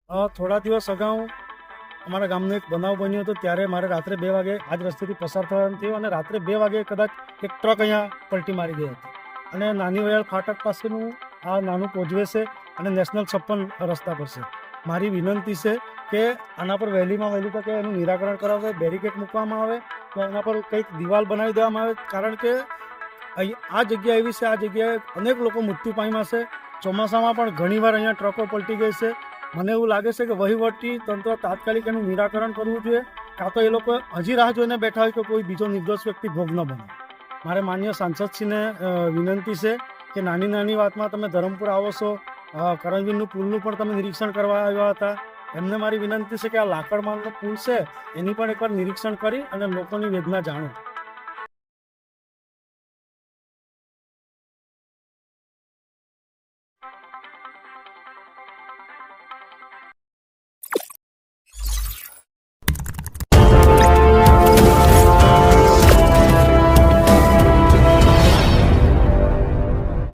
થોડા દિવસ અગાઉ અમારા ગામનો એક બનાવ બન્યો હતો. ત્યારે મારે રાત્રે 2 વાગે આ જ રસ્તેથી પસાર થવાનું થયું અને રાત્રે 2 વાગે કદાચ એક ટ્રક અહીંયા પલટી મારી ગઈ હતી અને નાની વયાળ ફાટક પાસેનું આ નાનું કોઝવે છે અને નેશનલ 56 રસ્તા પર છે. મારી વિનંતી છે કે આના પર વહેલીમાં વહેલી તકે એનું નિરાકરણ કરાવે, બેરિકેડ મૂકવામાં આવે તો એના પર કંઈક દિવાલ બનાવી દેવામાં આવે. કારણ કે આ જગ્યા એવી છે, આ જગ્યાએ અનેક લોકો મૃત્યુ પામ્યા છે. ચોમાસામાં પણ ઘણીવાર અહીંયા ટ્રકો પલટી ગઈ છે. મને એવું લાગે છે કે વહીવટી તંત્ર તાત્કાલિક એનું નિરાકરણ કરવું જોઈએ, કાં તો એ લોકો હજી રાહ જોઈને બેઠા હોય કે કોઈ બીજો નિર્દોષ વ્યક્તિ ભોગ ન બને. મારે માન્ય સાંસદશ્રીને વિનંતી છે કે નાની નાની વાતમાં તમે ધરમપુર આવો છો, કરણવીરનું પુલનું પણ તમે નિરીક્ષણ કરવા આવ્યા હતા. એમને મારી વિનંતી છે કે આ લાકડમાળનો પુલ છે એની પણ એકવાર નિરીક્ષણ કરી અને લોકોની વેદના જાણો.